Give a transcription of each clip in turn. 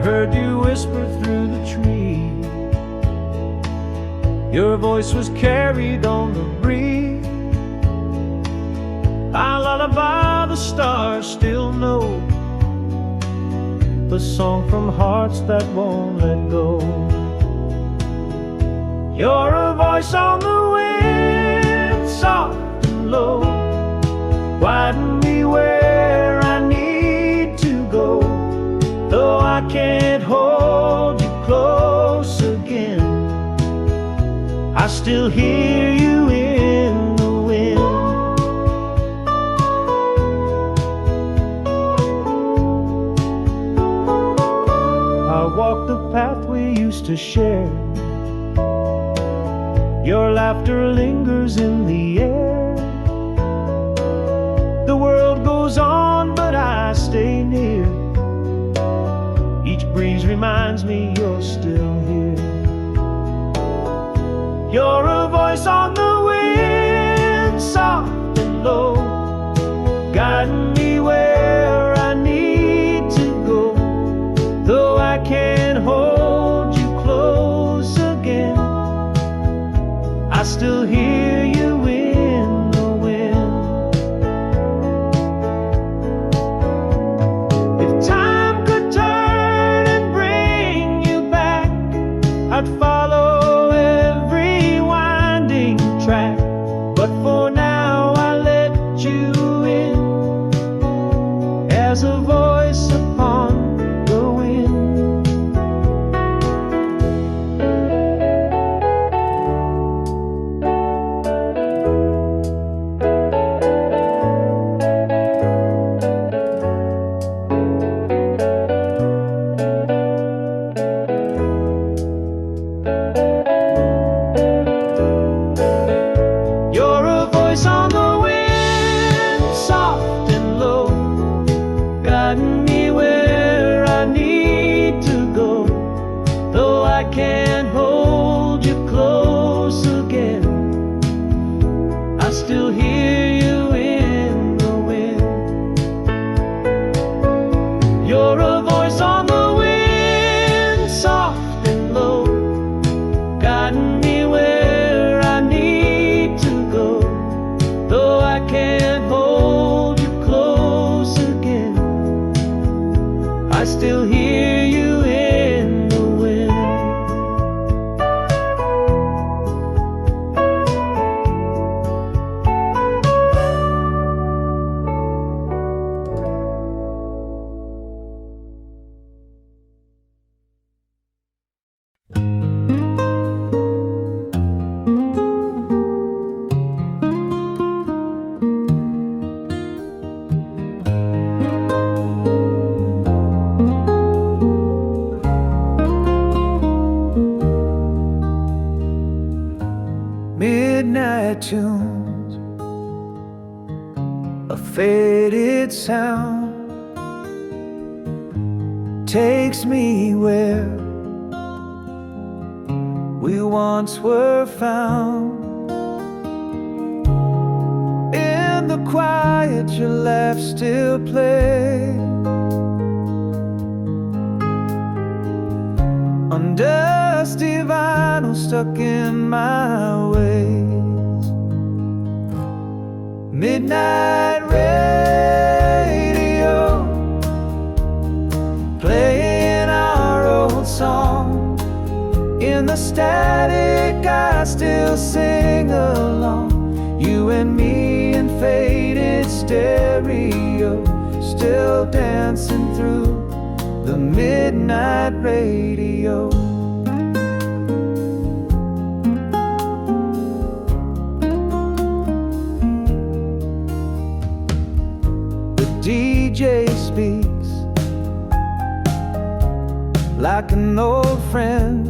heard you whisper through the trees. Your voice was carried on the breeze. I lullaby the stars still know, the song from hearts that won't let go. You're a voice on the wind, soft and low, guiding me where I need to go. Though I can't hold you close again, I still hear you in the wind. I walk the path we used to share. Your laughter lingers in the air. The world goes on, but I stay near. Each breeze reminds me you're still here. You're a voice on the wind, soft and low, guiding me where I need to go. Though I can't hold you close again, I still hear you in the wind. If time could turn and bring you back, I'd follow every winding track. But for now I let you in as a voice upon the wind. You're a voice on the wind, soft and low, guiding me where I need to go. Though I can't hold you close again, I still hear you in the wind. You're a voice on the wind, soft and low, guiding me where I need to go. Though I can't hold you close again, I still hear you in the wind. Midnight tunes, a faded sound takes me where we once were found. In the quiet your laugh still plays, on dusty vinyl stuck in my ways. Midnight radio, playing our old song. In the static I still sing along. You and me in faded stereo, still dancing through the midnight radio. The DJ speaks like an old friend,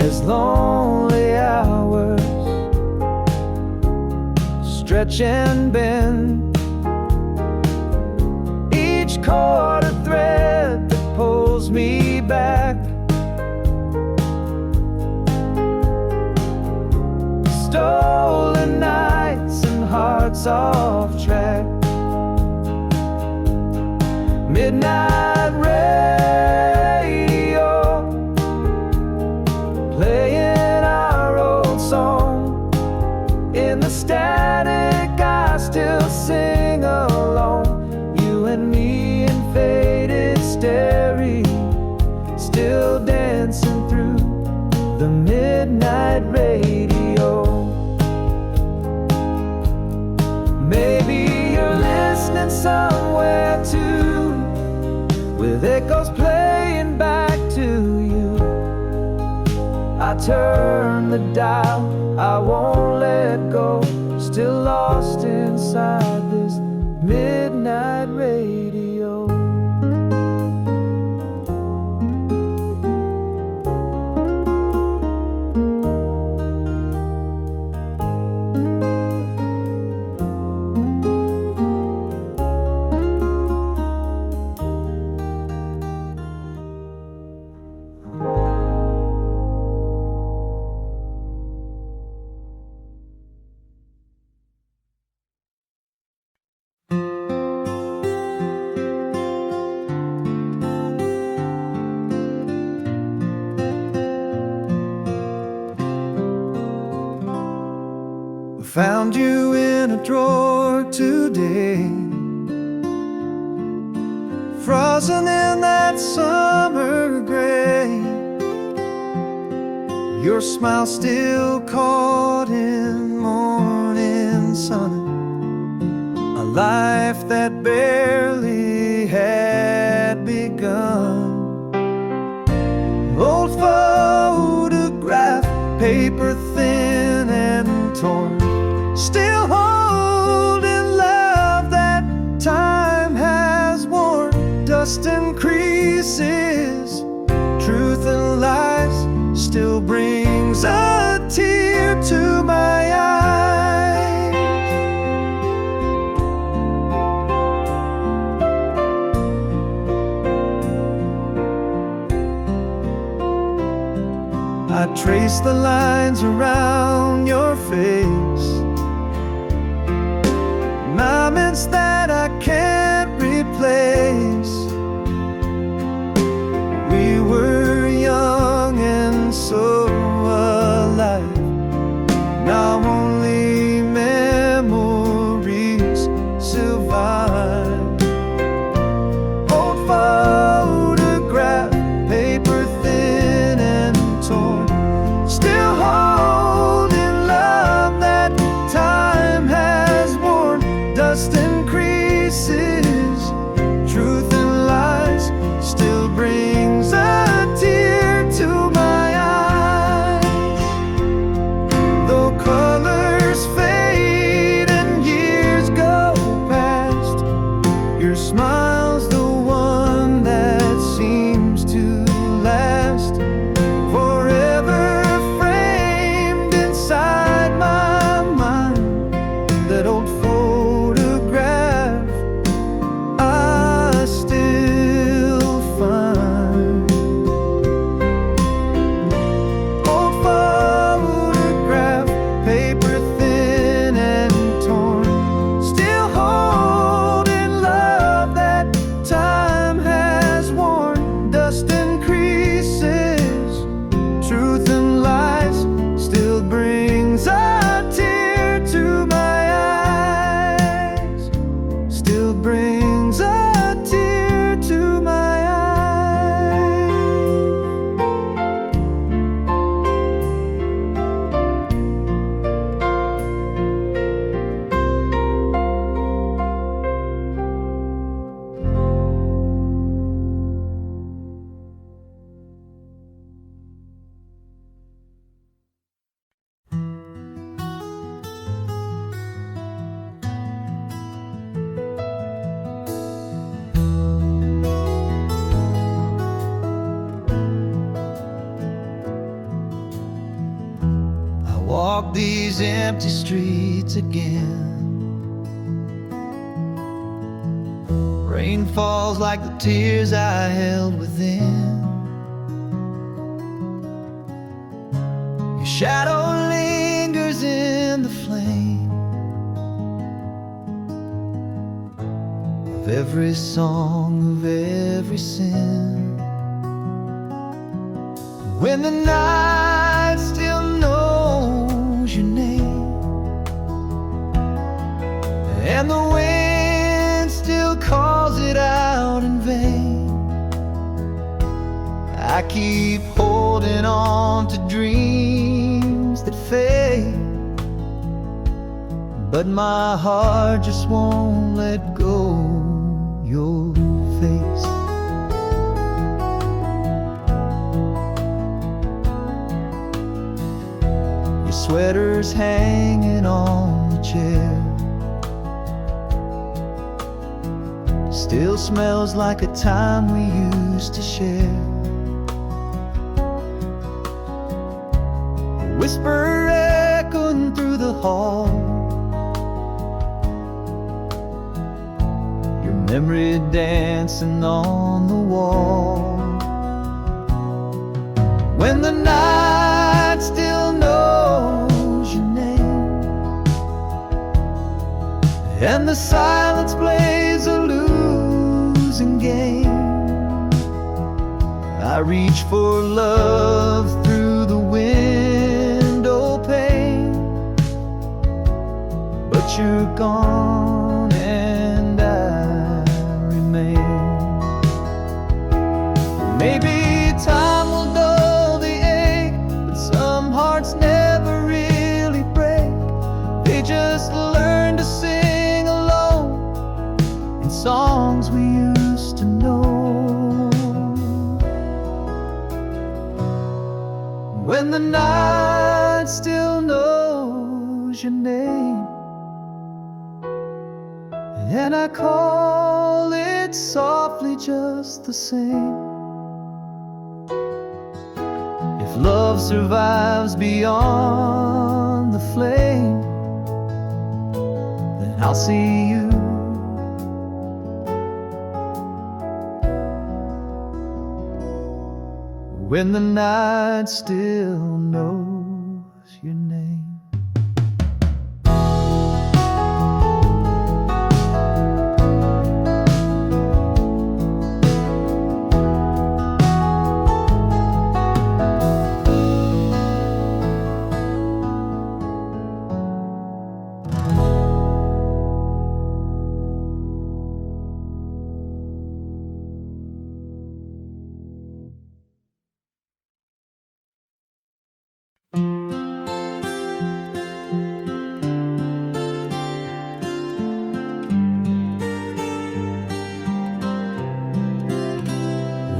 as lonely hours stretch and bend. Each chord a thread that pulls me back. Stolen nights and hearts off track. Midnight somewhere too, with echoes playing back to you. I turn the dial, I won't let go, still lost inside this midnight radio. Found you in a drawer today, frozen in that summer gray. Your smile still caught in morning sun, a life that barely had begun. Old photograph, paper thin and torn, still holding love that time has worn. Dust and creases, truth and lies, still brings a tear to my eyes. I trace the lines around your face, moments that I can't replace. We were young and so alive, now only memories survive. Old photograph, paper thin and torn, still holding love that time has worn. Dust and creases, truth and lies, still brings a tear to my eyes. Though colors fade and years go past, your smile's the one that seems to last, forever framed inside my mind. That old photograph I still find. Old photograph, paper thin and torn, still holding love that time has worn. Dust and creases, truth and lies, still brings a tear to my eyes, still brings a tear to my eyes. I walk these empty streets again. Rain falls like the tears I held within. Your shadow lingers in the flame of every song, of every sin. When the night still knows your name, and the wind still calls it out in vain, I keep holding on to dreams that fade, but my heart just won't let go. face. Your sweater's hanging on the chair, still smells like a time we used to share. A whisper echoing through the hall, your memory dancing on the wall. When the night still knows your name, and the silence plays a losing game, I reach for love through the window pane, but you're gone and I remain. Maybe time will dull the ache, but some hearts never really break. They just learn to sing alone in songs we used to know. When the night still knows your name, and I call it softly just the same. If love survives beyond the flame, then I'll see you. When the night still knows your name.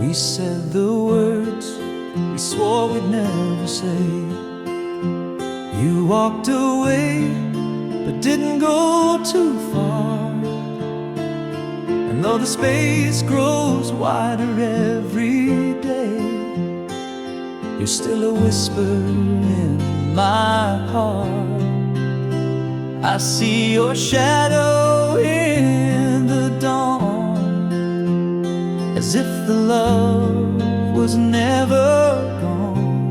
We said the words we swore we'd never say. You walked away, but didn't go too far. And though the space grows wider every day, you're still a whisper in my heart. I see your shadow in the dawn, as if the love was never gone.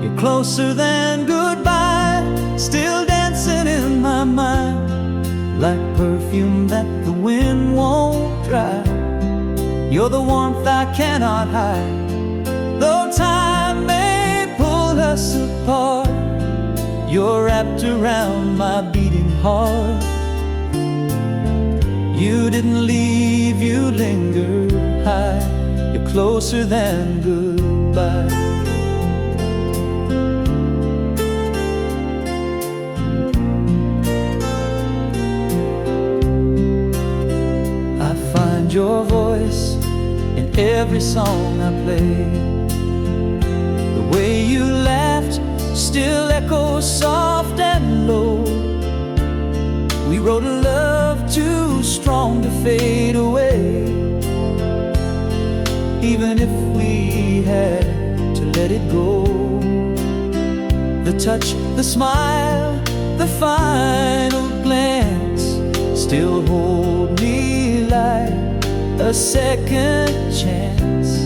You're closer than goodbye, still dancing in my mind, like perfume that the wind won't dry. You're the warmth I cannot hide, though time may pull us apart. You're wrapped around my beating heart. You didn't leave, you lingered high. You're closer than goodbye. I find your voice in every song I play. The way you laughed still echoes soft and low. We wrote a love too strong to fade away, even if we had to let it go. The touch, the smile, the final glance still hold me like a second chance.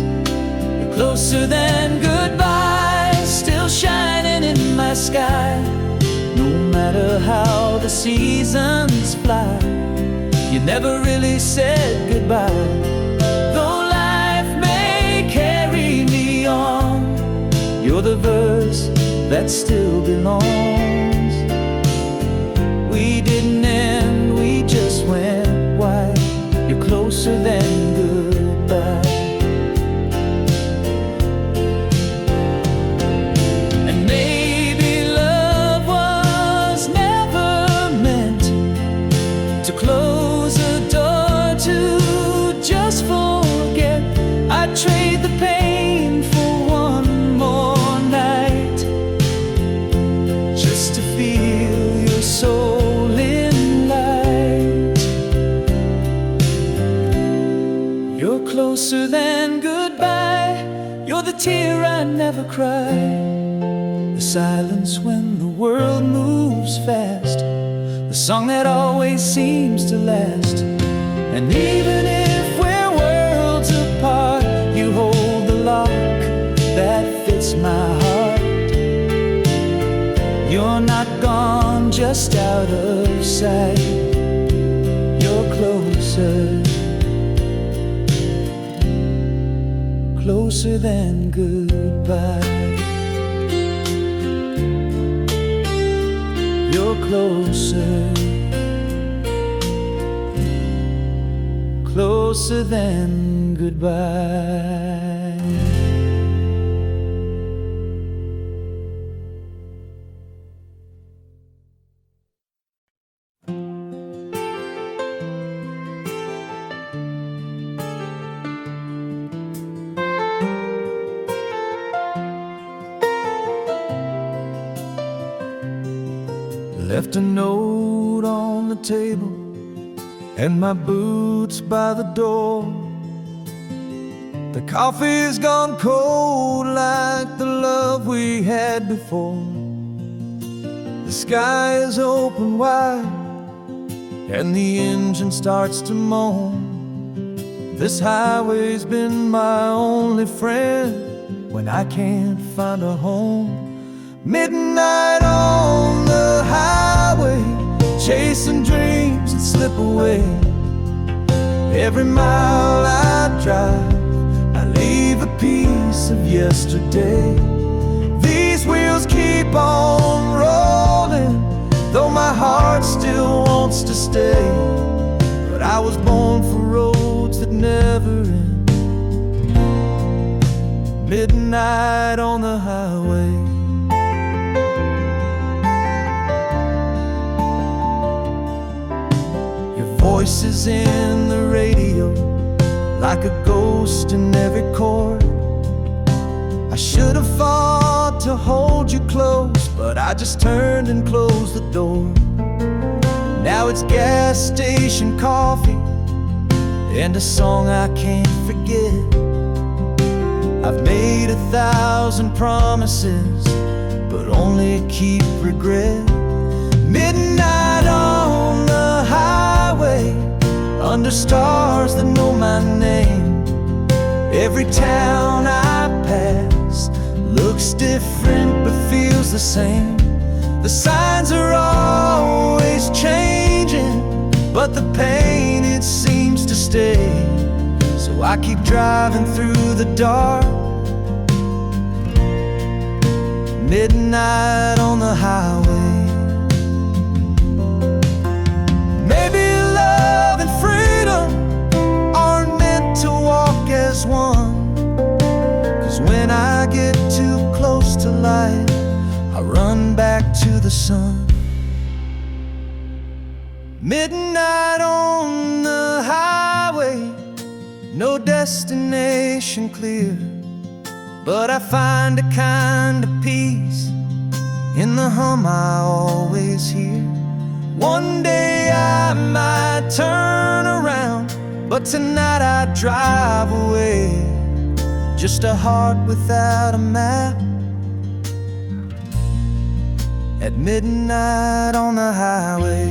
You're closer than goodbye, still shining in my sky. No matter how the seasons fly, you never really said goodbye. Though life may carry me on, you're the verse that still belongs. We didn't end, we just went wide. You're closer than goodbye. Close a door to just for You're closer than goodbye. You're the tear I never cry, the silence when the world moves fast, the song that always seems to last. And even if we're worlds apart, you hold the lock that fits my heart. You're not gone, just out of sight. You're closer, closer than goodbye. You're closer, closer than goodbye. Left a note on the table and my boots by the door. The coffee's gone cold like the love we had before. The sky is open wide and the engine starts to moan. This highway's been my only friend when I can't find a home. Midnight on the highway, chasing dreams that slip away. Every mile I drive, I leave a piece of yesterday. These wheels keep on rolling, though my heart still wants to stay. But I was born for roads that never end. Midnight on the highway. Voices in the radio, like a ghost in every chord. I should have fought to hold you close, but I just turned and closed the door. Now it's gas station coffee and a song I can't forget. I've made 1,000 promises, but only keep regret. Midnight on the highway, under stars that know my name. Every town I pass looks different but feels the same. The signs are always changing, but the pain, it seems to stay. So I keep driving through the dark. Midnight on the highway. Maybe love and freedom aren't meant to walk as one, 'cause when I get too close to light, I run back to the sun. Midnight on the highway, no destination clear, but I find a kind of peace in the hum I always hear. One day I might turn around, but tonight I drive away. Just a heart without a map, at midnight on the highway.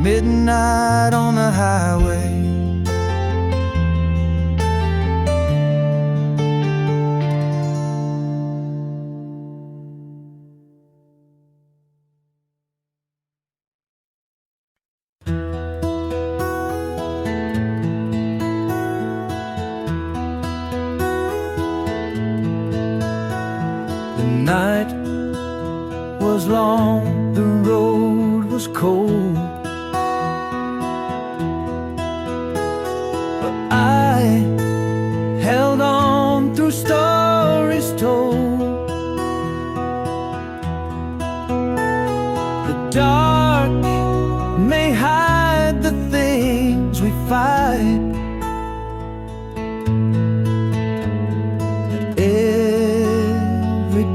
Midnight on the highway. The night was long, the road was cold, but I held on through stories told. The dark may hide the things we fight,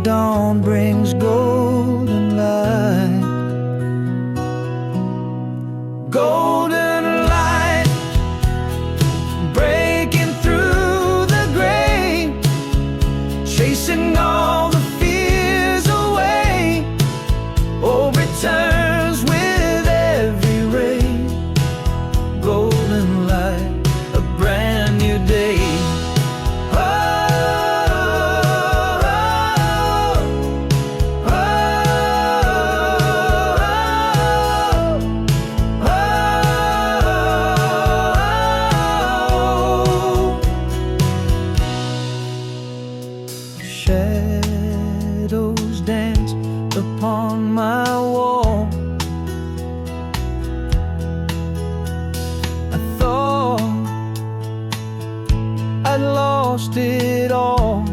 dawn brings golden light. golden light breaking through the gray, chasing all the fears away. Oh, returns with every ray, golden light, a brand new day. Shadows dance upon my wall. I thought I'd lost it all.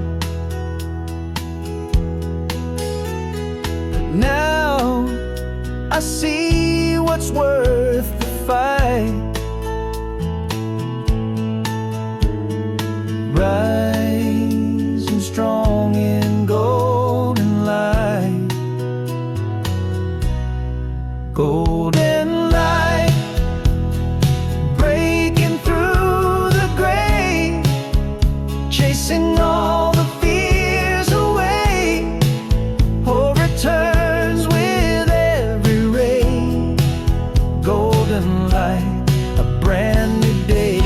Now I see what's worth the fight. Rising strong in golden light, golden light breaking through the gray, chasing all the fears away. Oh, returns with every ray, golden light, a brand new day.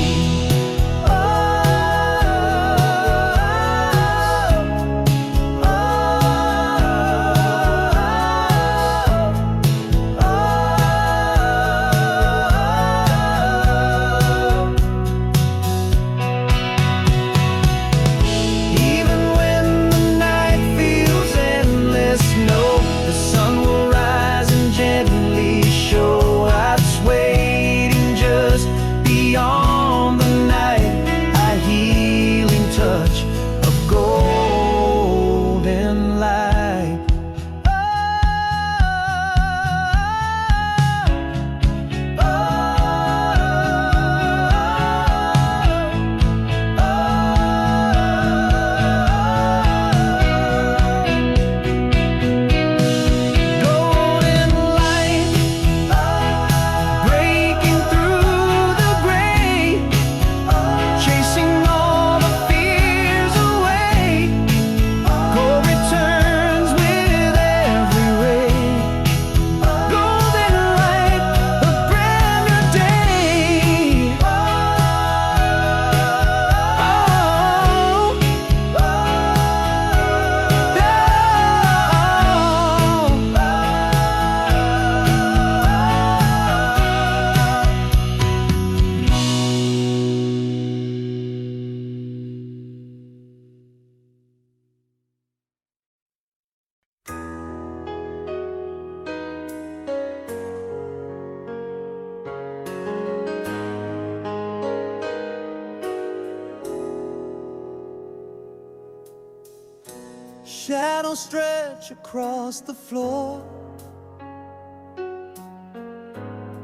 Shadows stretch across the floor.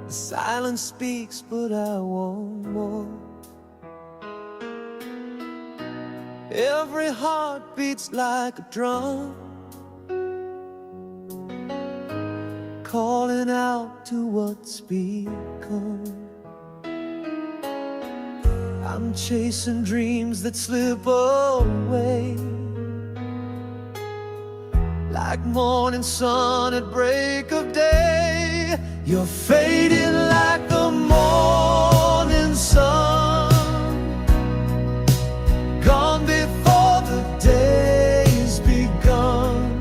The silence speaks, but I want more. Every heart beats like a drum, calling out to what's become. I'm chasing dreams that slip away, like morning sun at break of day. You're fading like the morning sun, gone before the day's begun.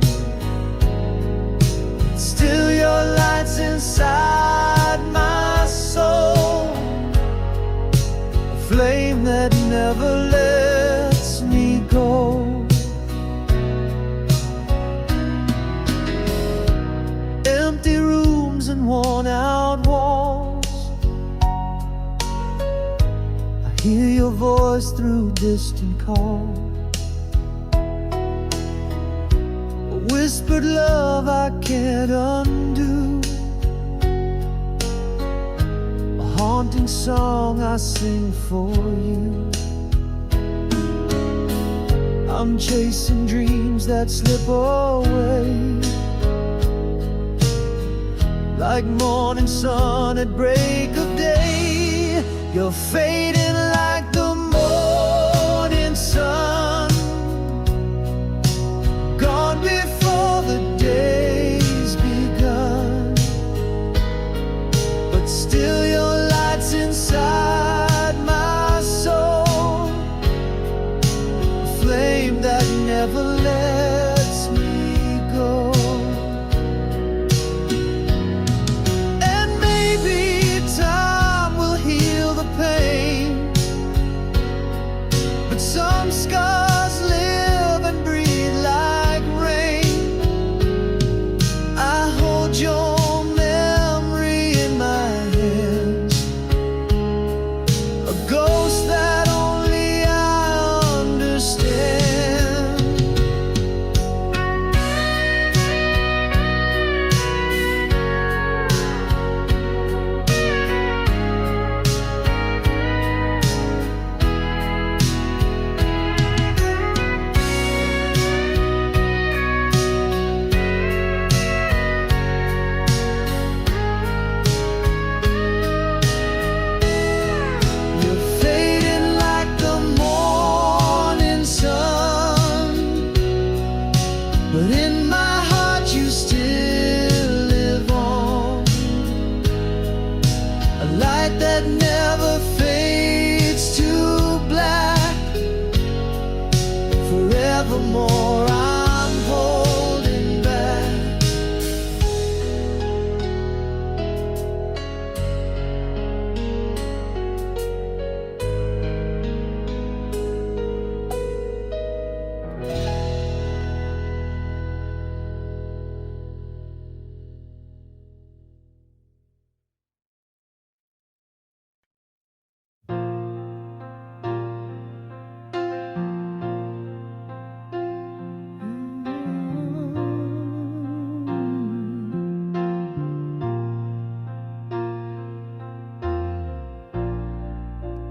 Still your light's inside my soul, a flame that never lets me go. Empty rooms and worn-out walls, I hear your voice through distant calls. A whispered love I can't undo, a haunting song I sing for you. I'm chasing dreams that slip away, like morning sun at break of day. You're fading like the morning sun, gone before the day's begun. But still your light's inside my soul, a flame that never lets me go. And maybe time will heal the pain, but some scars live and breathe like rain. I hold your memory in my hands, a ghost that only I understand. You're fading like the morning sun, but in my heart you still live on, a light that never fades to black. Forevermore I'm holding back.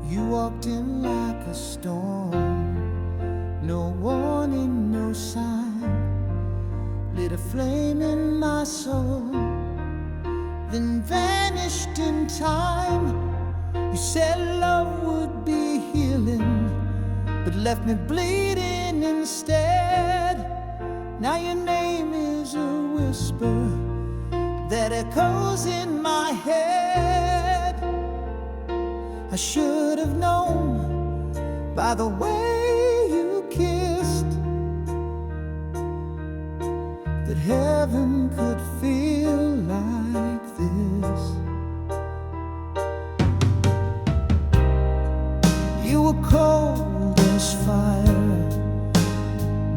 You walked in like a storm, no warning, no sign, lit a flame in my soul, then vanished in time. You said love would be healing, but left me bleeding instead. Now your name is a whisper that echoes in my head. I should have known by the way you kissed that heaven could feel like this. You were cold as fire,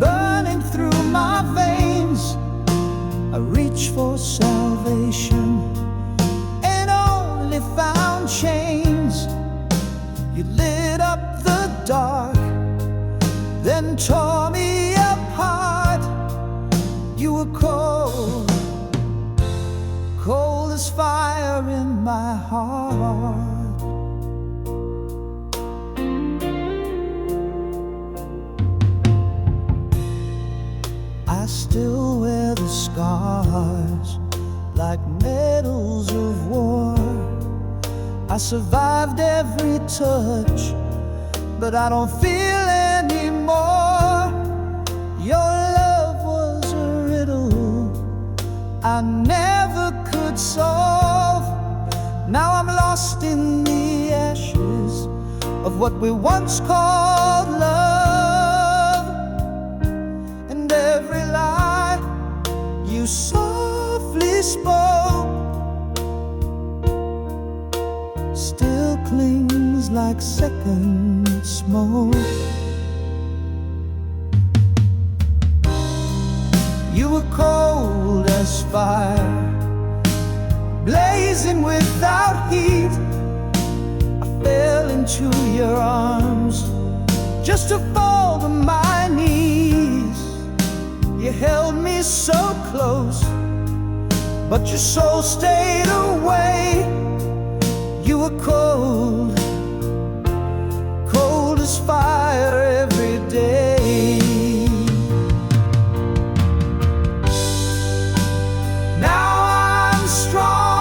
burning through my veins. I reached for salvation and only found chains. You lit up the dark, then tore me apart. You were cold, cold as fire in my heart. I still wear the scars like medals of war. I survived every touch, but I don't feel anymore. Your love was a riddle I never could solve. Now I'm lost in the ashes of what we once called love. And every lie you softly spoke still clings like second smoke. You were cold as fire, blazing without heat. I fell into your arms just to fall to my knees. You held me so close, but your soul stayed away. You were cold, cold as fire every day. Now I'm strong.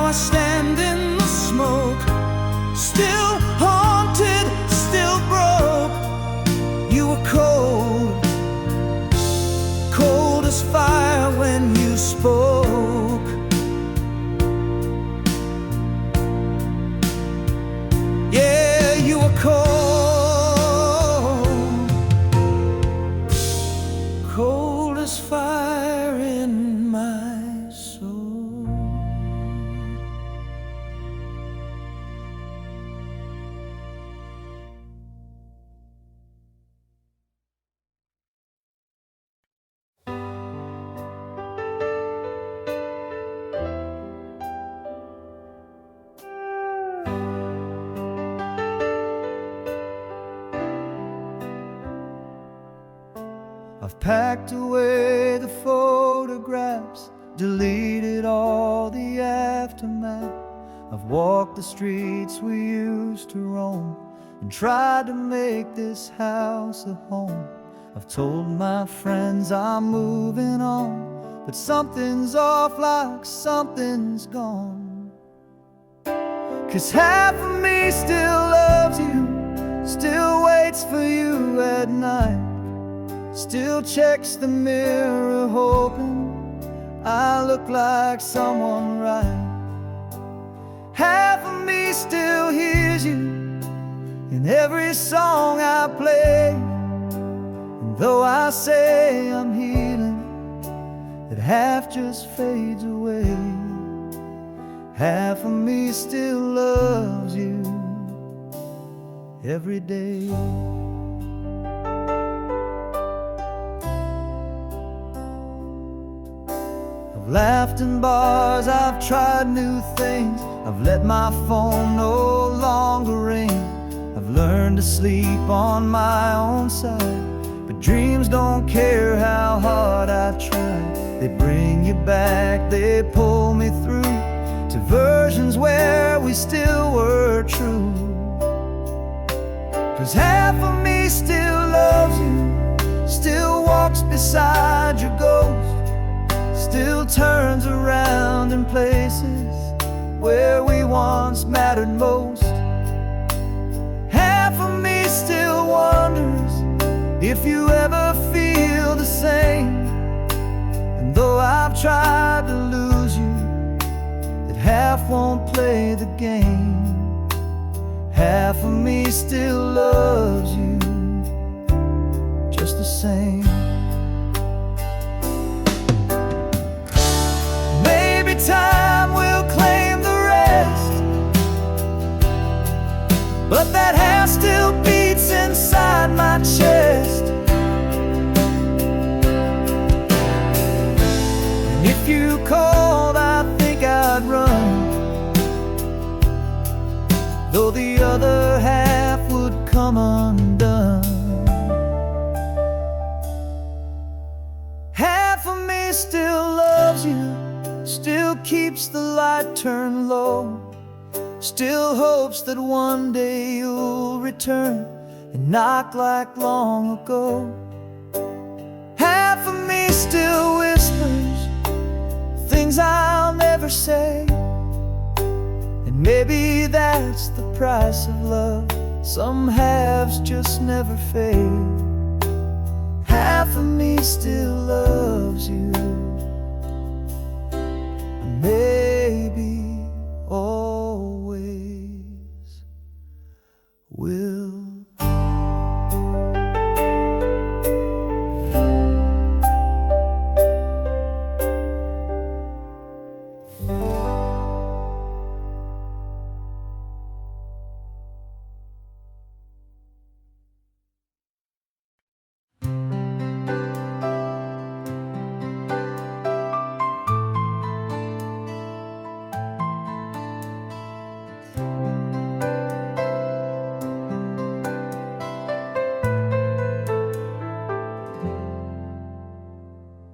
I stand in the smoke, still haunted, still broke. You were cold, cold as fire when you spoke. Yeah, you were cold, cold as fire in my soul. I've packed away the photographs, deleted all the aftermath. I've walked the streets we used to roam and tried to make this house a home. I've told my friends I'm moving on, but something's off, like something's gone. 'Cause half of me still loves you, still waits for you at night, still checks the mirror hoping I look like someone right. Half of me still hears you in every song I play, and though I say I'm healing, that half just fades away. Half of me still loves you every day. I've laughed in bars, I've tried new things, I've let my phone no longer ring. I've learned to sleep on my own side, but dreams don't care how hard I try. They bring you back, they pull me through to versions where we still were true. 'Cause half of me still loves you, still walks beside your ghost, still turns around in places where we once mattered most. Half of me still wonders if you ever feel the same. And though I've tried to lose you, that half won't play the game. Half of me still loves you just the same. Time will claim the rest, but that half still beats inside my chest. And if you called, I think I'd run, though the other half would come undone. Half of me still loves you, still keeps the light turned low, still hopes that one day you'll return and knock like long ago. Half of me still whispers things I'll never say, and maybe that's the price of love. Some halves just never fade. Half of me still loves you, maybe always will.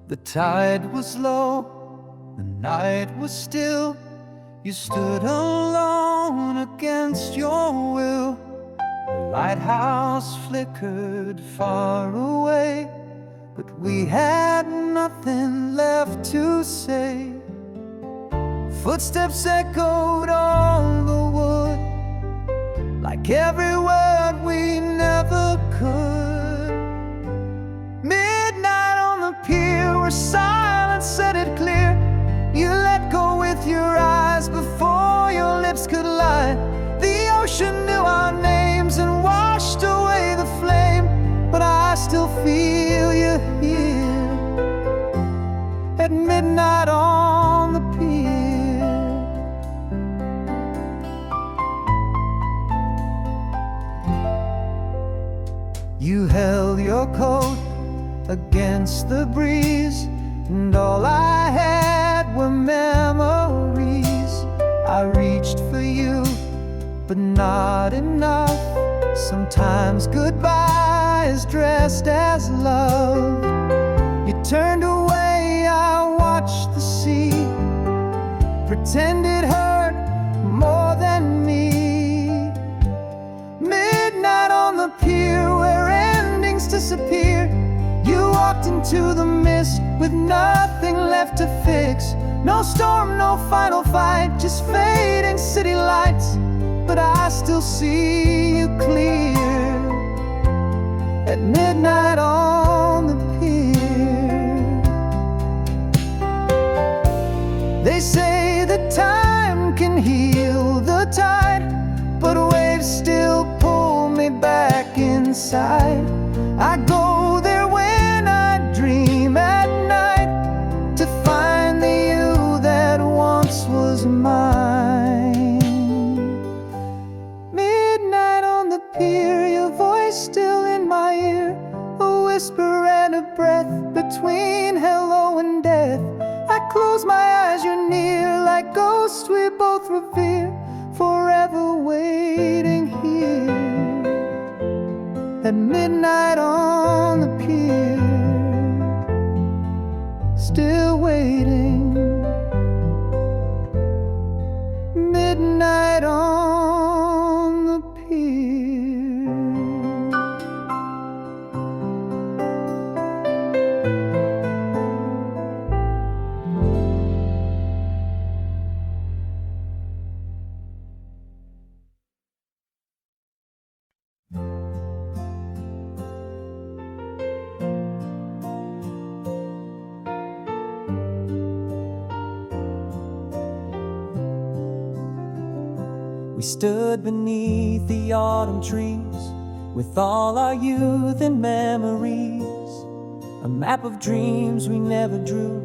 The tide was low, the night was still. You stood alone against your will. The lighthouse flickered far away, but we had nothing left to say. footsteps echoed on the wood, like every word we never could. Midnight on the pier, where silence said it clear. You let go with your eyes before your lips could lie. The ocean knew our names and washed away the flame, but I still feel you here at midnight on the pier. You held your coat against the breeze, and all I had were memories. I reached for you, but not enough. Sometimes goodbye is dressed as love. You turned away, I watched the sea, pretend it hurt more than me. Midnight on the pier, where endings disappear. You walked into the mist with nothing left to fix. No storm, no final fight, just fading city lights. But I still see you clear at midnight on the pier. They say that time can heal the tide, but waves still pull me back inside. I go there when I dream at night, to find the you that once was mine. Midnight on the pier, your voice still in my ear, a whisper and a breath between hello and death. I close my eyes, you're near, like ghosts we both revere, forever waiting here at midnight on the pier. Still waiting, midnight on the pier. We stood beneath the autumn trees, with all our youth and memories, a map of dreams we never drew,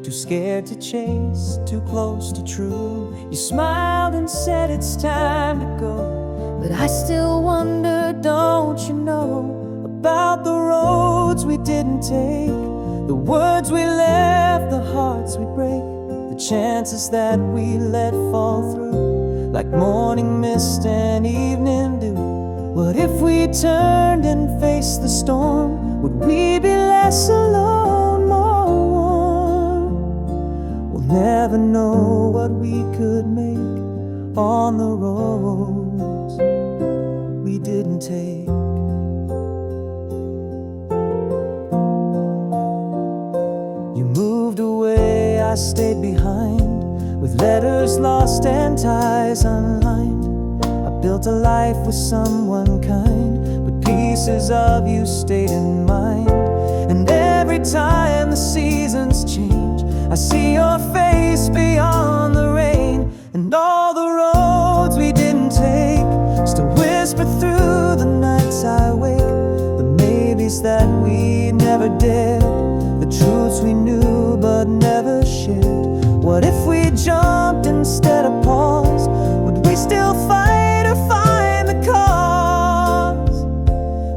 too scared to chase, too close to true. You smiled and said it's time to go, but I still wonder, don't you know, about the roads we didn't take, the words we left, the hearts we break, the chances that we let fall through, like morning mist and evening dew. What if we turned and faced the storm? Would we be less alone, more warm? We'll never know what we could make on the roads we didn't take. You moved away, I stayed behind, with letters lost and ties unlined. I built a life with someone kind, but pieces of you stayed in mind. And every time the seasons change, I see your face beyond the rain. And all the roads we didn't take still whisper through the nights I wake, the maybes that we never dared, the truths we knew but never shared. What if we jumped instead of paused? Would we still fight or find the cause?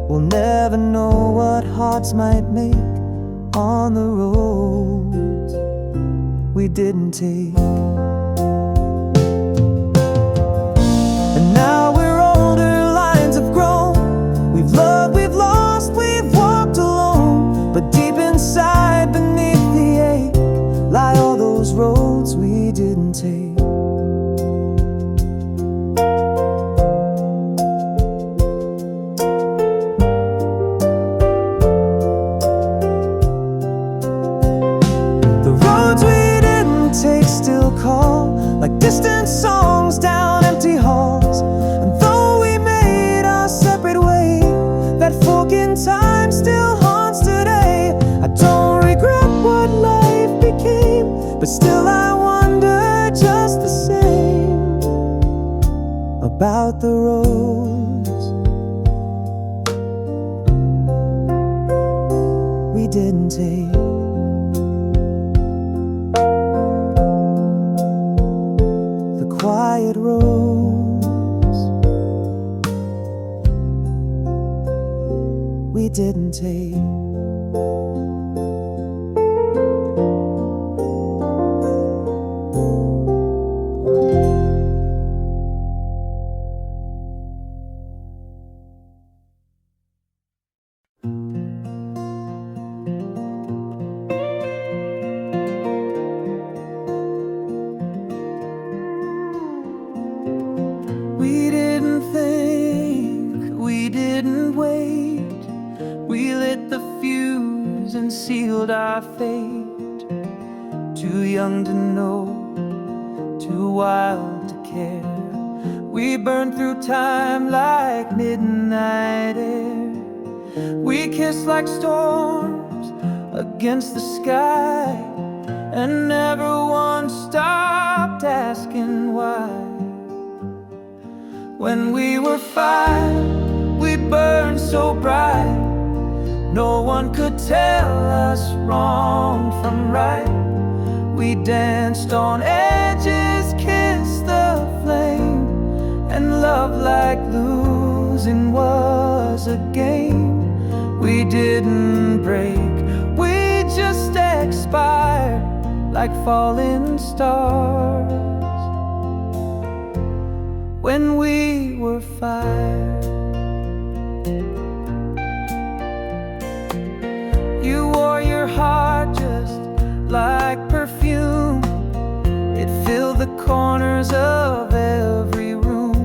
We'll never know what hearts might make on the roads we didn't take. And now we're older, lines have grown, we've loved, we've lost, we've walked alone, but deep inside, beneath the ache, lie all those roads we didn't take. The roads we didn't take still call, but still I wonder just the same about the roads we didn't take. The quiet roads we didn't take. We didn't think, we didn't wait. We lit the fuse and sealed our fate. Too young to know, too wild to care. We burned through time like midnight air. We kissed like storms against the sky, and never once stopped asking why. When we were 5, we burned so bright, no one could tell us wrong from right. We danced on edges, kissed the flame, and love like losing was a game. We didn't break, we just expired like falling stars when we were 5. You wore your heart just like perfume. It filled the corners of every room.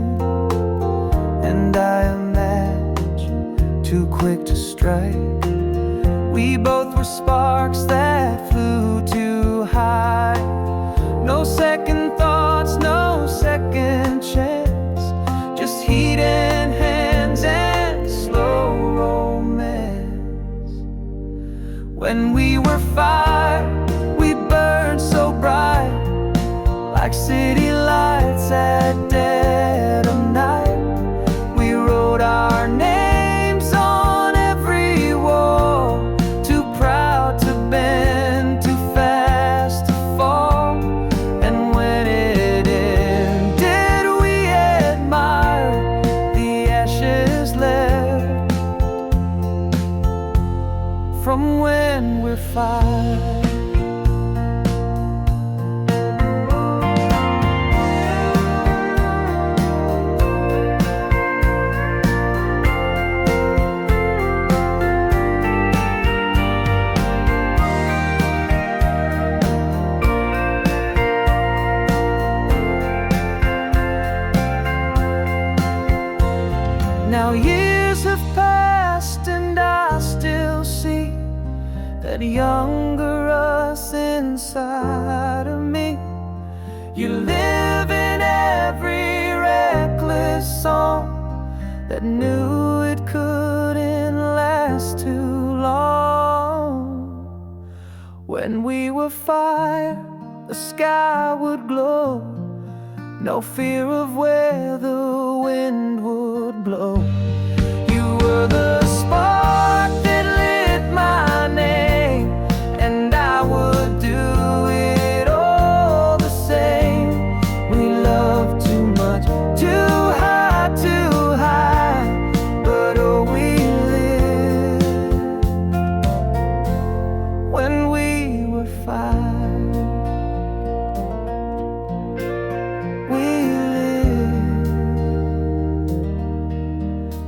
And I imagine, too quick to strike, we both were sparks that flew too high. No second thoughts, no second chance, just heat in hands and slow romance. When we were 5, we burned so bright, like city lights at dead of night. We wrote our names on every wall, too proud to bend, too fast to fall. And when it ended, we admired the ashes left from when we're 5. Now years have passed and I still see that younger us inside of me. You live in every reckless song that knew it couldn't last too long. When we were 5, the sky would glow, no fear of where the wind would blow. You were the spark that lit my name, and I would do it all the same. We loved too much, too high, but oh, we lived when we were 5.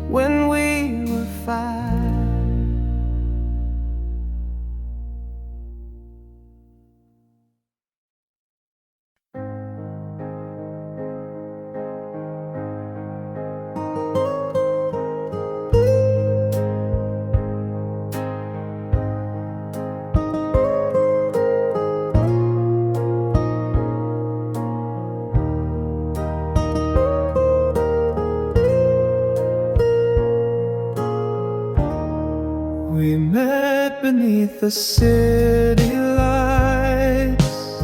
When we were 5. We met beneath the city lights,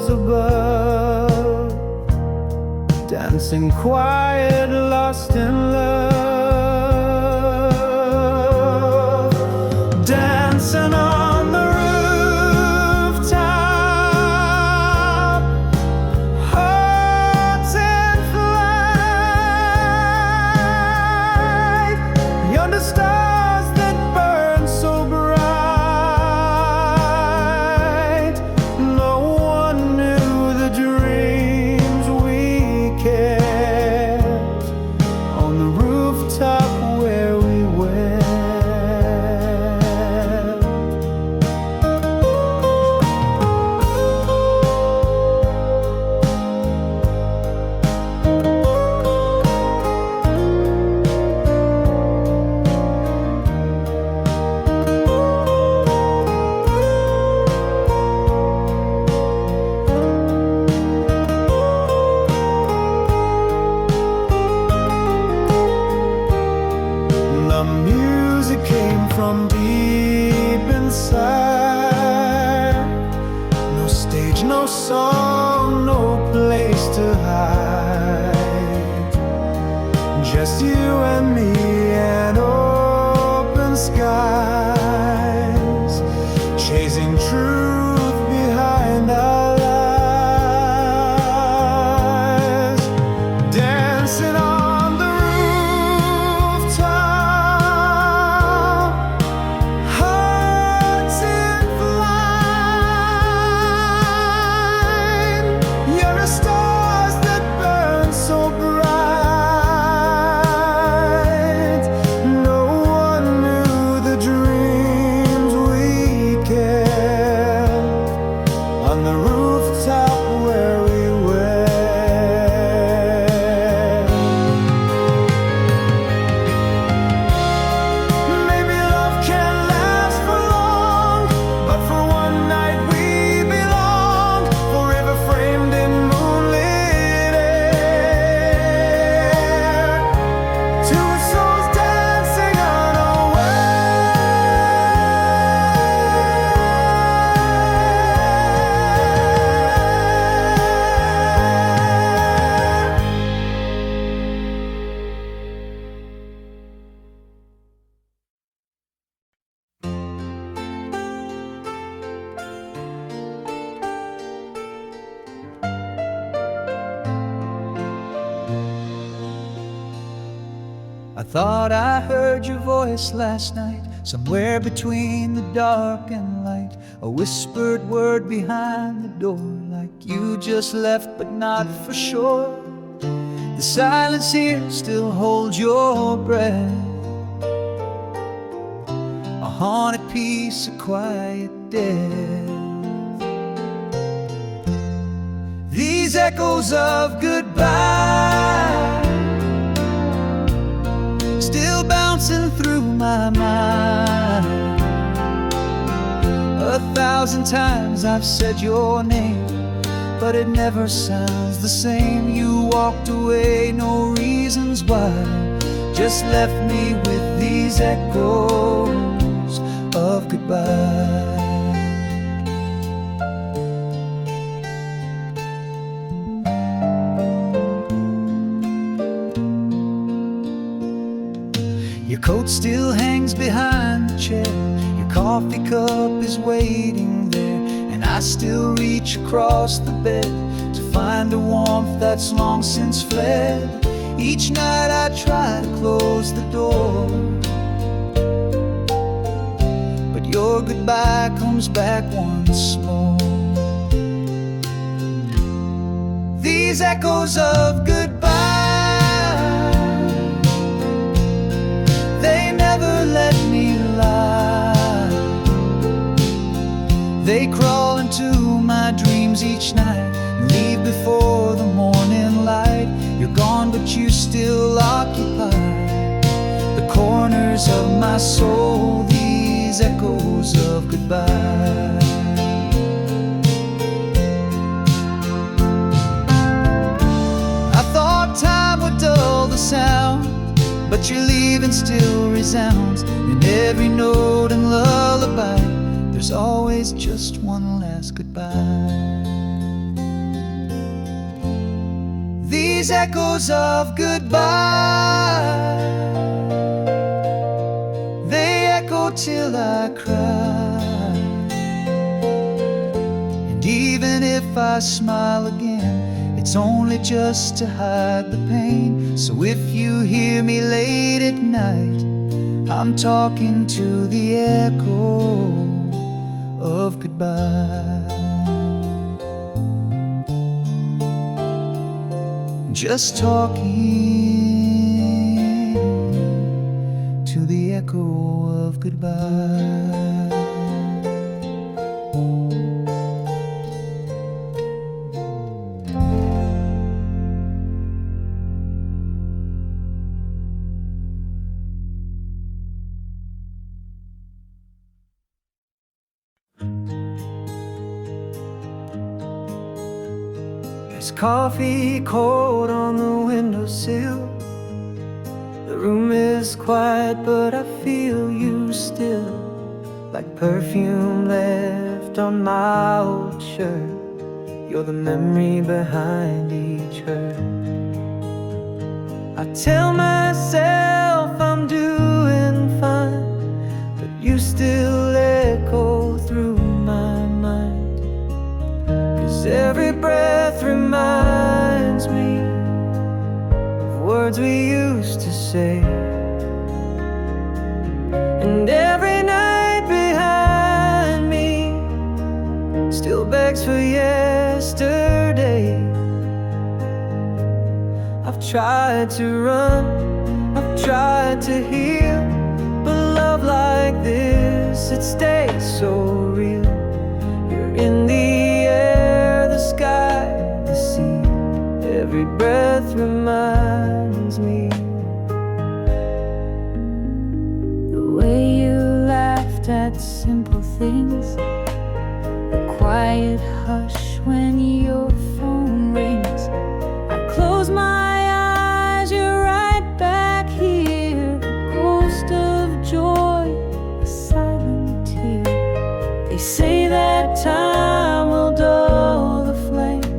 stars above, dancing quiet, lost in love, dancing on the rooftop, hearts in flight, yonder stars that burn so bright. No one knew the dreams we kept on the rooftop where we went. The music came from deep inside. No stage, no song, no place to hide. Just you and me and open skies, chasing truth behind our lies, dancing on the rooftop, hearts in flight. You're a stars that burn so bright. No one knew the dreams we kept on the rooftop where we went. Maybe love can't last for long, but for one night we belong, forever framed in moonlit air. Two souls dancing I thought I heard your voice last night, somewhere between the dark and light. A whispered word behind the door, like you just left but not for sure. The silence here still holds your breath, a haunted piece of quiet death. These echoes of goodbye still bouncing through my mind. 1,000 times I've said your name, but it never sounds the same. You walked away, no reasons why, just left me with these echoes of goodbye. Your coat still hangs behind the chair, your coffee cup is waiting there, and I still reach across the bed to find a warmth that's long since fled. Each night I try to close the door, but your goodbye comes back once more. These echoes of goodbye, they never let me lie. They crawl into my dreams each night and leave before the morning light. You're gone, but you still occupy the corners of my soul. These echoes of goodbye. I thought time would dull the sound, but your leaving still resounds in every note and lullaby. There's always just one last goodbye. these echoes of goodbye, they echo till I cry. And even if I smile again, it's only just to hide the pain. So if you hear me late at night, I'm talking to the echo of goodbye. Just talking to the echo of goodbye. There's coffee cold on the windowsill. The room is quiet, but I feel you still, like perfume left on my old shirt. You're the memory behind each hurt. I tell myself I'm doing fine, but you still echo through my mind. 'Cause every breath reminds me of words we used to say, and every night behind me still begs for yesterday. I've tried to run, I've tried to heal, but love like this, it stays so real. You're in the air, the sky, the sea. Every breath reminds me. The way you laughed at simple things, the quiet hush when your phone rings. I close my eyes, you're right back here. A ghost of joy, a silent tear. They say that time will dull the flame,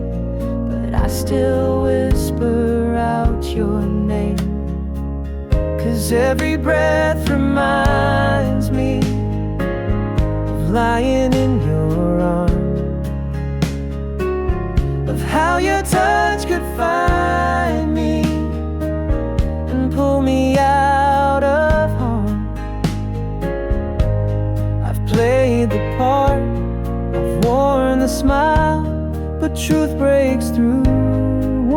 but I still whisper out your name. 'Cause every breath reminds me of lying in your arms, of how your touch could find me and pull me out of harm. I've played the part, I've worn the smile, but truth breaks through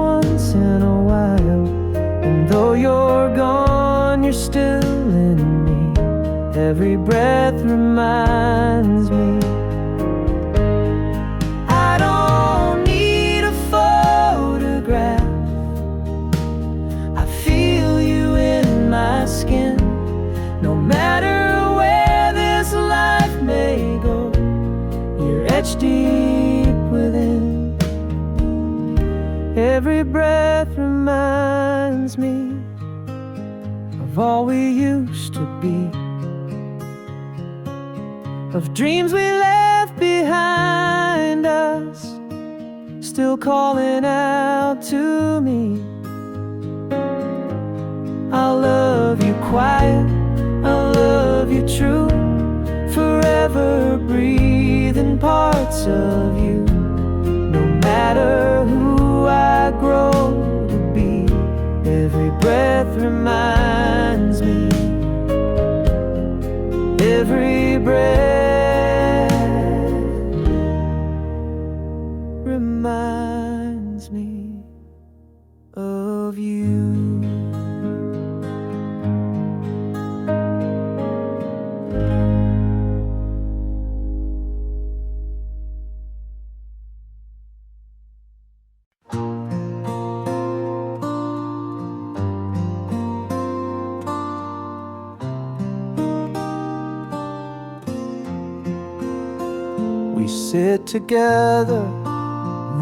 once in a while. And though you're gone, you're still in me. Every breath reminds me. I don't need a photograph, I feel you in my skin. No matter where this life may go, you're etched deep within. Every breath reminds me of all we used to be, of dreams we left behind us, still calling out to me. I'll love you quiet, I'll love you true, forever breathing parts of you. No matter who I grow to be, every breath reminds me. Every breath reminds me of you. We sit together,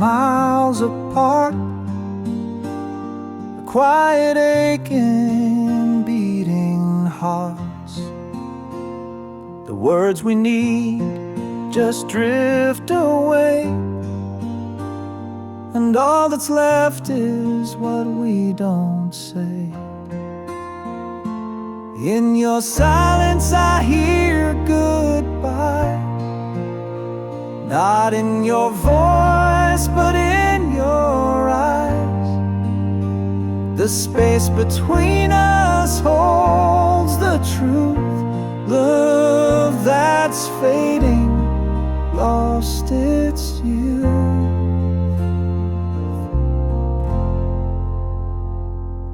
miles apart, a quiet aching, beating hearts. The words we need just drift away, and all that's left is what we don't say. In your silence I hear goodbye, not in your voice but in your eyes. The space between us holds the truth. Love that's fading lost its youth.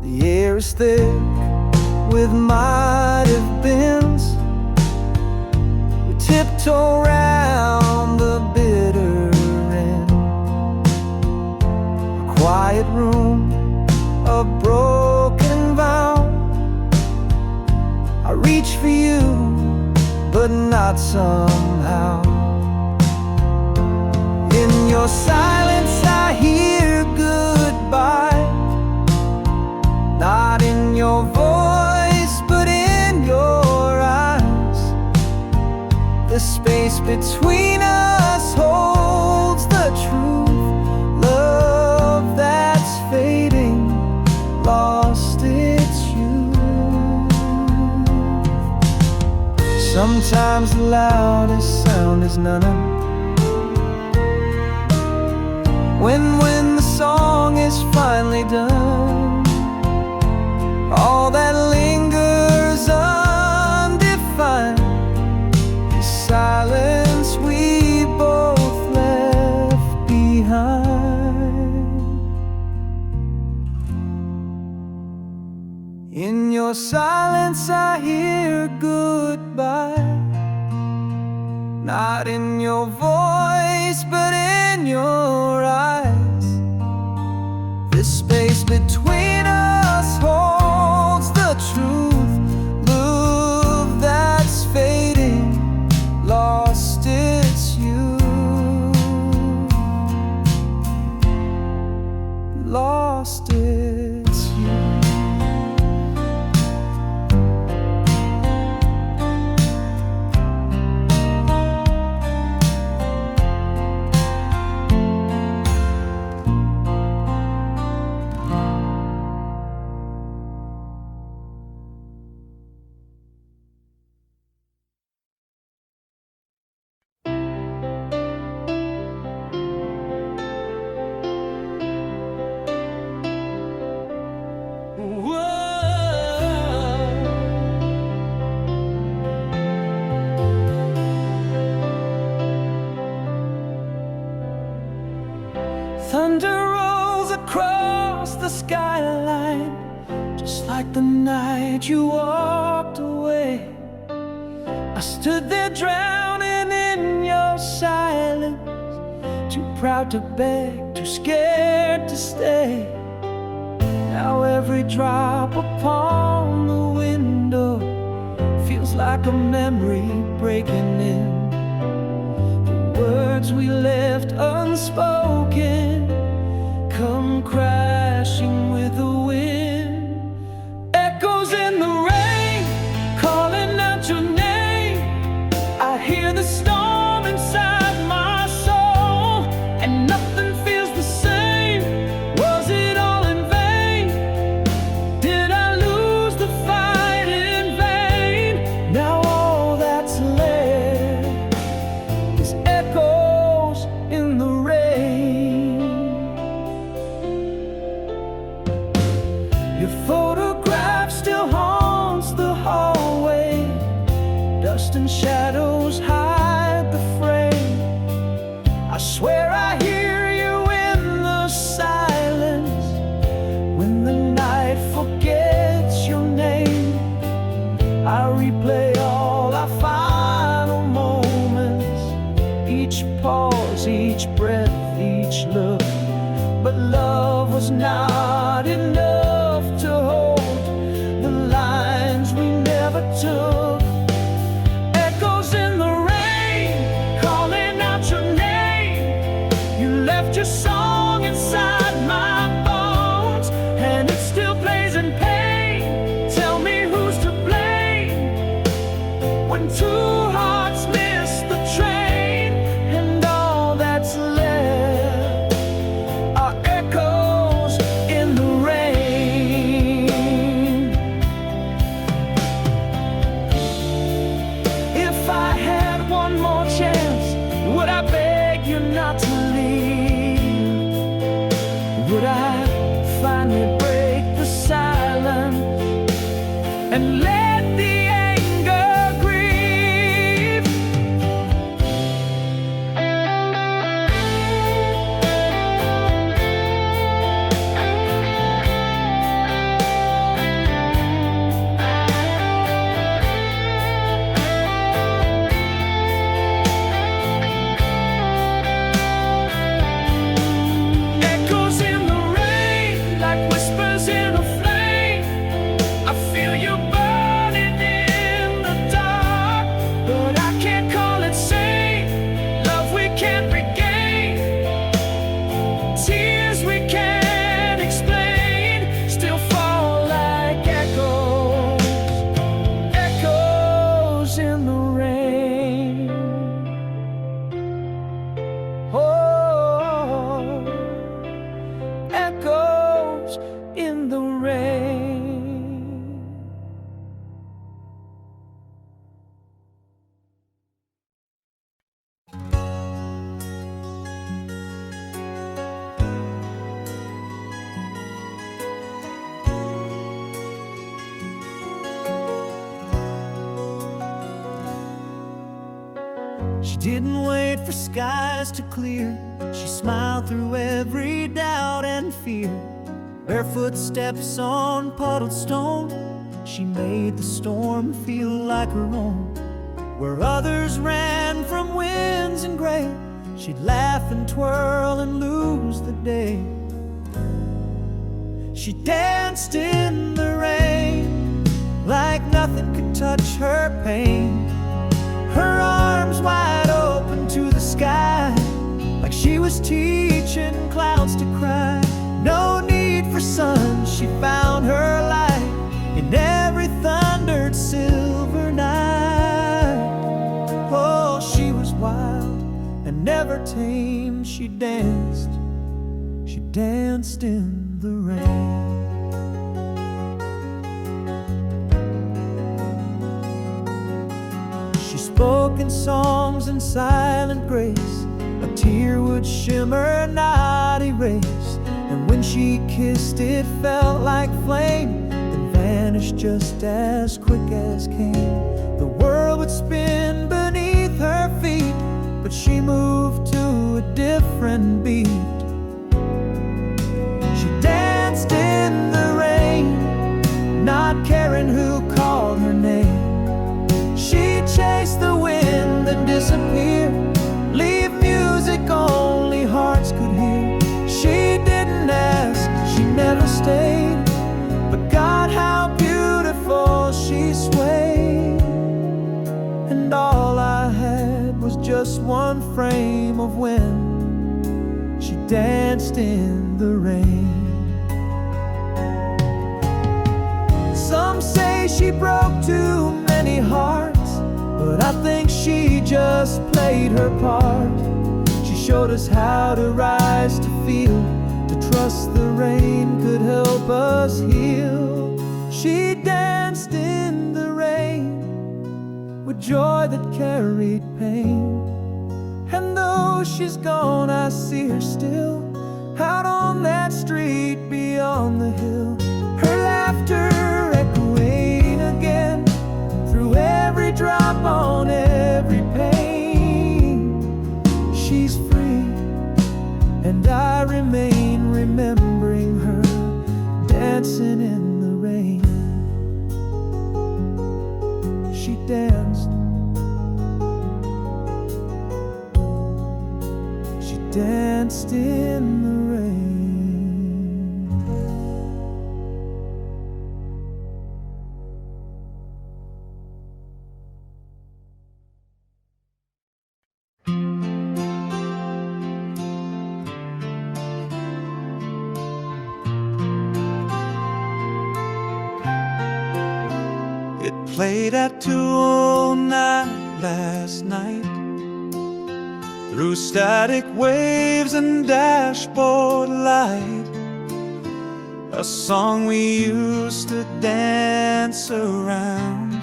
The air is thick with might have beens. We tiptoe round the bitter end. A quiet room, a broken vow. I reach for you, but not somehow. In your silence I hear goodbye, not in your voice but in your eyes. The space between us holds the truth. Love that's fading lost its youth. Sometimes the loudest sound is none. When the song is finally done, all that lingers undefined is silence we both left behind. In your silence I hear goodbye, not in your voice but in your eyes. This space between us holds the truth. Love that's fading lost its youth. Lost its youth. Thunder rolls across the skyline, just like the night you walked away. I stood there drowning in your silence, too proud to beg, too scared to stay. Now every drop upon the window feels like a memory breaking in. The words we left unspoken come crashing with the wind. Echoes in the rain, calling out your name. I hear the storm inside my soul, and nothing feels the same. Was it all in vain? Did I lose the fight in vain? Now all that's left is echoes in the rain. Your photograph still haunts the hallway. Dust and shadows hide the frame. I swear I hear you in the silence when the night forgets your name. I replay all our final moments, each pause, each breath, each look. But love was not enough to hold the lines we never took. Echoes in the rain, calling out your name. You left your song inside my bones, and it still plays in pain. Tell me who's to blame when two hearts miss the train, and all that's left are would I finally break the silence and let the anger grieve? Echoes in the rain, like whispers in a flame. I feel you burning in the dark, but I can't call it sane. Love we can't regain, tears we can't explain, still fall like echoes, echoes in the rain. Oh, echoes in the rain. She didn't wait for skies to clear. She smiled through every doubt and fear. Barefoot steps on puddled stone, she made the storm feel like her own. Where others ran from winds and gray, she'd laugh and twirl and lose the day. She danced in the rain like nothing could touch her pain. Her arms wide open to the sky, like she was teaching clouds to cry. No need for sun, she found her light in every thundered silver night. Oh, she was wild and never tamed. She danced in the rain. She spoke in songs and silent grace. A tear would shimmer, not erase. And when she kissed, it felt like flame, then vanished just as quick as came. The world would spin beneath her feet, but she moved to a different beat. She danced in the rain, not caring who called her name. She chased the wind and disappeared, leave music only hearts could hear. She didn't ask, she never stayed, but God, how beautiful she swayed. And all I had was just one frame of when she danced in the rain. Some say she broke too many hearts, but I think she just played her part. She showed us how to rise, to feel, to trust the rain could help us heal. She danced in the rain with joy that carried pain. And though she's gone, I see her still out on that street beyond the hill. Her laughter echoing again through every drop on every pane. She's free, and I remain remembering her dancing in the rain. She danced, she danced in the rain. It played at 2 all night last night, through static waves and dashboard light. A song we used to dance around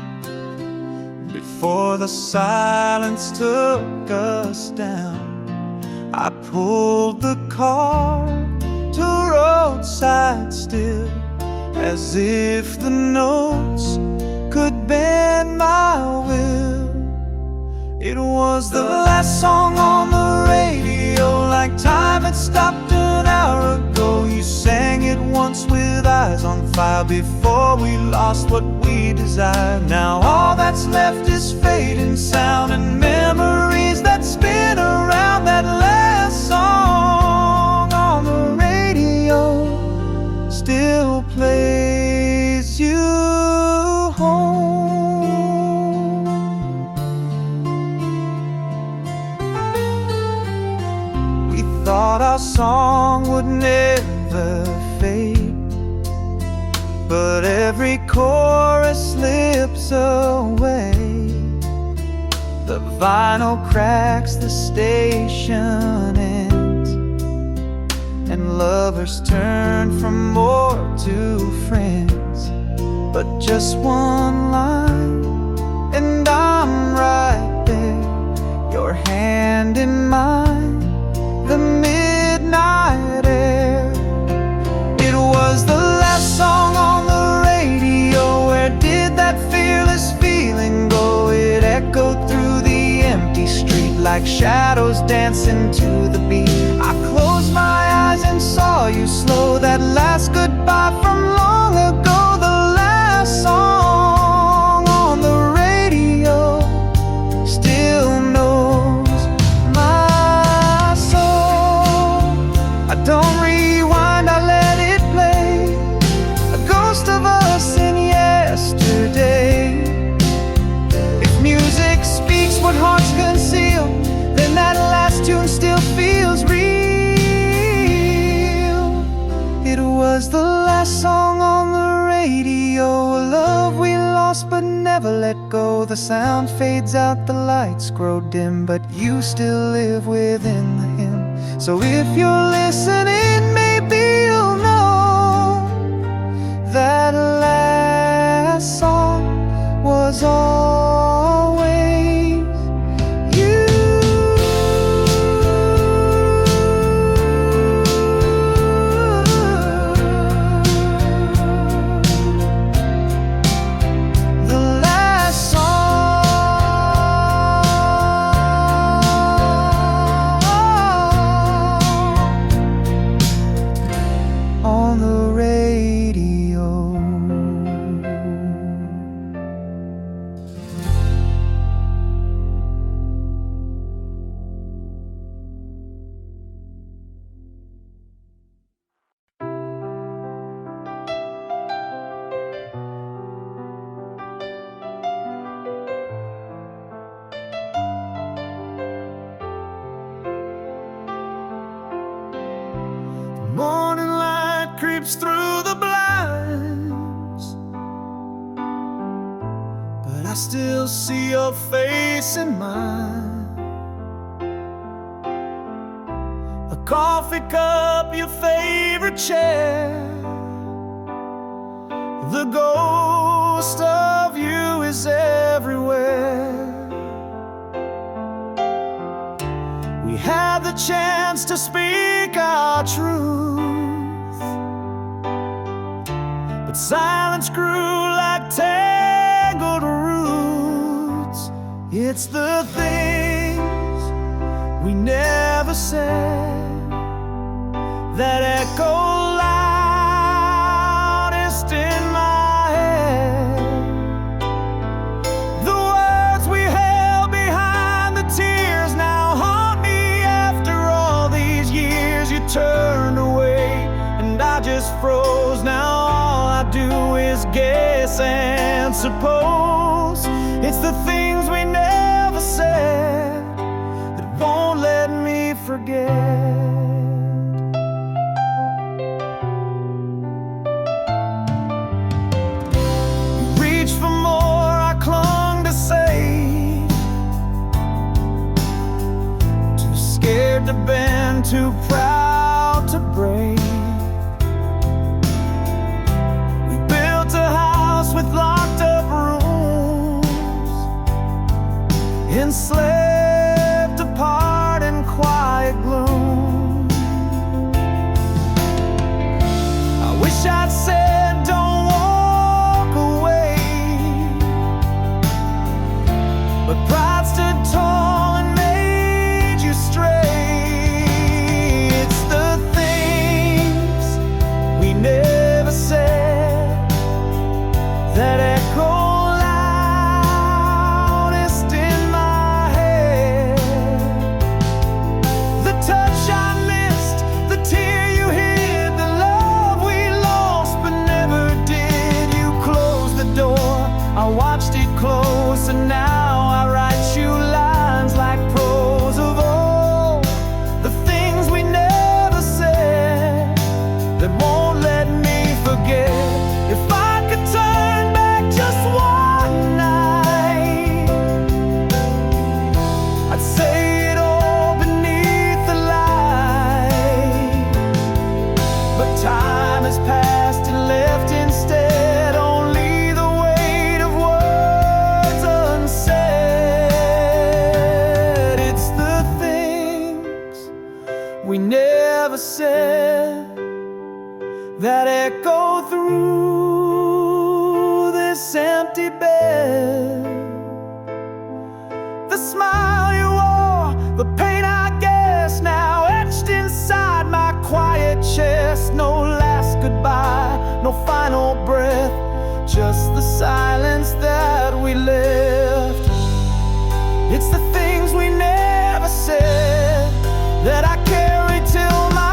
before the silence took us down. I pulled the car to still, as if the notes could bend my will. It was the last song on the radio, like time had stopped an hour ago. You sang it once with eyes on fire before we lost what we desired. Now all that's left is fading sound and memories that spin around. That last song on the radio still plays you home. We thought our song would never fade, but every chorus slips away. The vinyl cracks, the station ends, and lovers turn from more to friends. But just one line, and I'm right there, your hand in mine, the midnight air. It was the last song on the radio. Where did that fearless feeling go? It echoed through the empty street like shadows dancing to the beat. I closed my eyes and saw you slow, that last goodbye from long ago. The last song on the radio still knows my soul. I don't rewind, I let it play, a ghost of us in yesterday. If music speaks what hearts conceal, then that last tune still feels real. It was the last song on the radio, a love we lost but never let go. The sound fades out, the lights grow dim, but you still live within the hymn. So if you're listening, maybe you'll know that last song was always you. The last song on the radio. Morning light creeps through the blinds, but I still see your face in mine. A coffee cup, your favorite chair, the ghost of you is everywhere. We had the chance to speak our truth, but silence grew like tangled roots. It's the things we never said that echo loudest in my head. The words we held behind the tears now haunt me after all these years. You turned away and I just froze. Now all I do is guess and suppose. It's the things we never said that won't let me forget. Reached for more, I clung to say, too scared to bend, too proud to break. We built a house with locked up rooms, that won't let me forget. If I could turn back just one night, I'd say it all beneath the light. But time has passed and left instead only the weight of words unsaid. It's the things we never said that echo through this empty bed. The smile you wore, the pain I guess now etched inside my quiet chest. No last goodbye, no final breath, just the silence that we left. It's the things we never said that I carry till my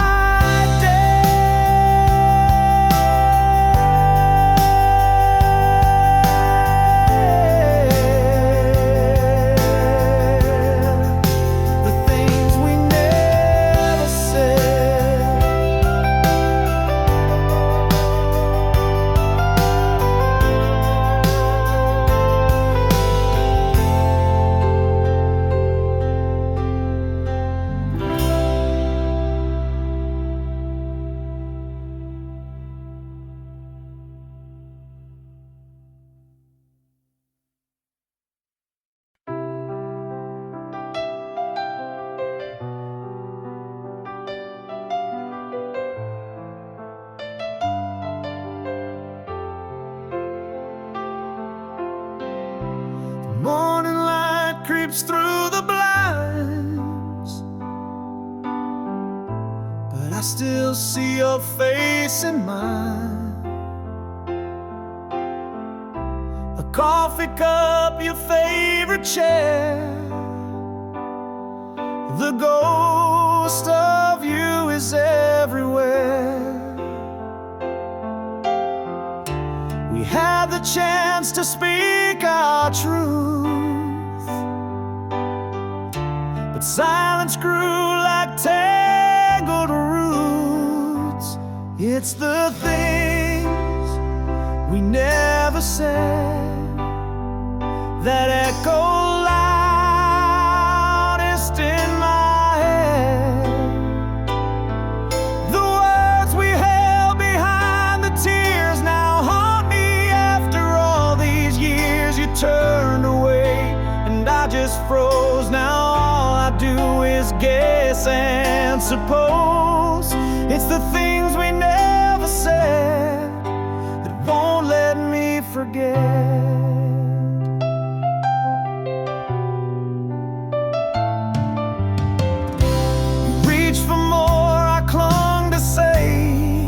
morning light creeps through the blinds, but I still see your face in mine. A coffee cup, your favorite chair, the ghost of you is everywhere. We had the chance to speak our truth, but silence grew like tangled roots. It's the things we never said that echo loudest in my head. The words we held behind the tears now haunt me after all these years. You turned away and I just froze. Now all I do is guess and suppose. It's the things we never said that won't let me forget. You reached for more, I clung to say,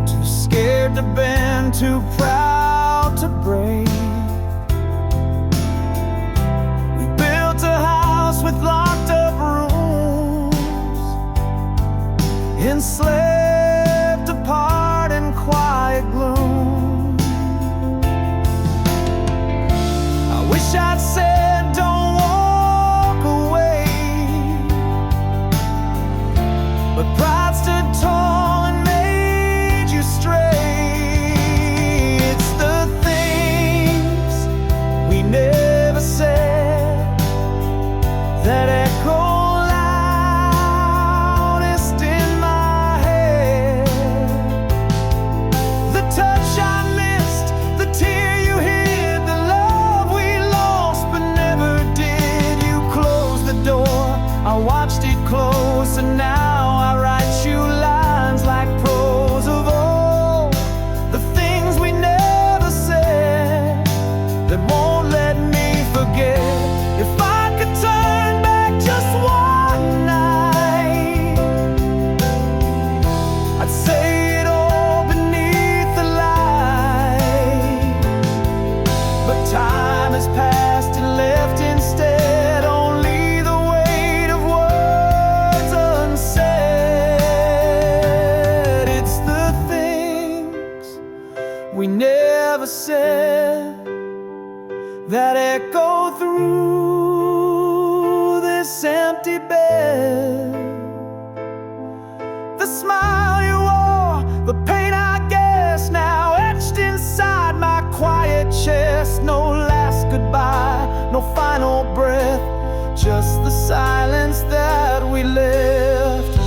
too scared to bend, too proud to break. We built a house with locked up rooms, enslaved apart in quiet gloom. I wish I'd said don't walk away, but pride stood tall and made you stray. It's the things we never said that echo loudest in my head. the smile you wore, the pain I guess now etched inside my quiet chest. No last goodbye, no final breath, just the silence that we left.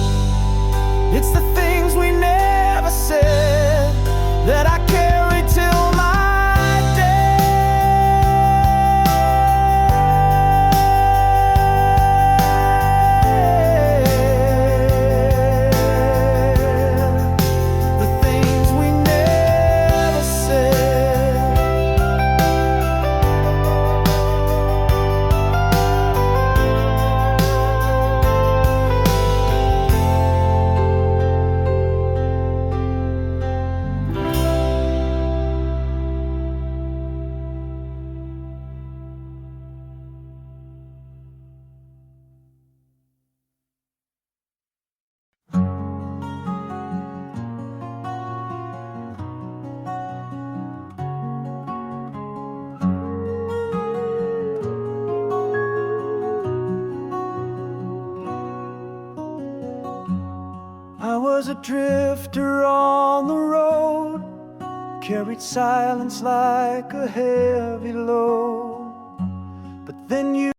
It's the things we never said that I carry till my death. The things we never said. I was a drifter on the road, carried silence like a heavy load. But then you